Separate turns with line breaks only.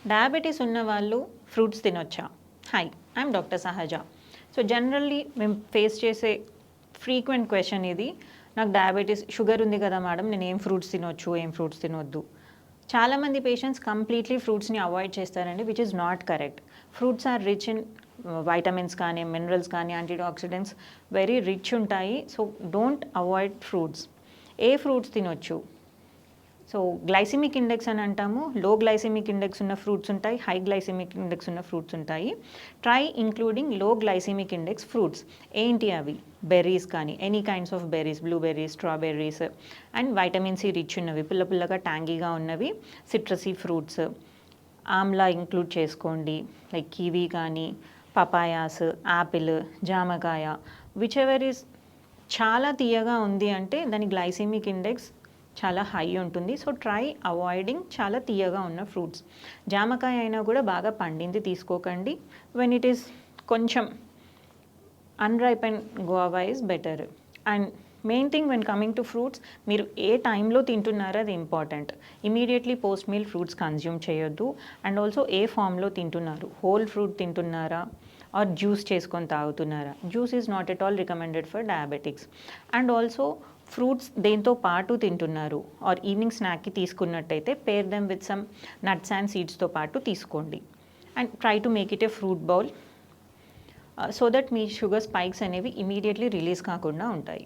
Diabetes ఉన్న వాళ్ళు fruits తినొచ్చా? హాయ్, ఐఎమ్ డాక్టర్ సహజ. సో జనరల్లీ మేము ఫేస్ చేసే ఫ్రీక్వెంట్ క్వశ్చన్ ఇది. నాకు డయాబెటీస్, షుగర్ ఉంది కదా మేడం, నేను ఏం ఫ్రూట్స్ తినొచ్చు, ఏం ఫ్రూట్స్ తినొద్దు. చాలామంది పేషెంట్స్ కంప్లీట్లీ ఫ్రూట్స్ని అవాయిడ్ చేస్తారండి, which is not correct. Fruits are rich in vitamins కానీ, మినరల్స్ కానీ, యాంటీఆక్సిడెంట్స్ వెరీ రిచ్ ఉంటాయి. So don't avoid fruits. ఏ ఫ్రూట్స్ తినొచ్చు? సో గ్లైసిమిక్ ఇండెక్స్ అని అంటాము. లో గ్లైసిమిక్ ఇండెక్స్ ఉన్న ఫ్రూట్స్ ఉంటాయి, హై గ్లైసిమిక్ ఇండెక్స్ ఉన్న ఫ్రూట్స్ ఉంటాయి. Try including low glycemic index fruits. ఏంటి అవి? బెర్రీస్ కానీ, any kinds of berries, blueberries, strawberries, and vitamin C rich ఉన్నవి, పుల్ల పుల్లగా ట్యాంగీగా ఉన్నవి, సిట్రసీ ఫ్రూట్స్. ఆమ్లా ఇంక్లూడ్ చేసుకోండి, లైక్ కివీ కానీ, పపాయాస్, యాపిల్, జామకాయ, విచ్ ఎవర్ ఈస్ చాలా తీయగా ఉంది అంటే దాని గ్లైసిమిక్ ఇండెక్స్ చాలా హై ఉంటుంది. సో ట్రై అవాయిడింగ్ చాలా తీయగా ఉన్న ఫ్రూట్స్. జామకాయ అయినా కూడా బాగా పండింది తీసుకోకండి. వెన్ ఇట్ ఈస్ కొంచెం unripen guava is better. And main thing when coming to fruits, మీరు ఏ టైంలో తింటున్నారో అది important. Immediately post meal fruits consume చేయొద్దు. అండ్ ఆల్సో ఏ ఫామ్లో తింటున్నారు, హోల్ ఫ్రూట్ తింటున్నారా ఆర్ జ్యూస్ చేసుకొని తాగుతున్నారా? Juice is not at all recommended for diabetics. And also fruits దేంతో పాటు తింటున్నారు ఆర్ ఈవినింగ్ స్నాక్కి తీసుకున్నట్టయితే pair them with some nuts and సీడ్స్తో పాటు తీసుకోండి. And try to make it A fruit bowl so that me sugar spikes అనేవి immediately release కాకుండా ఉంటాయి.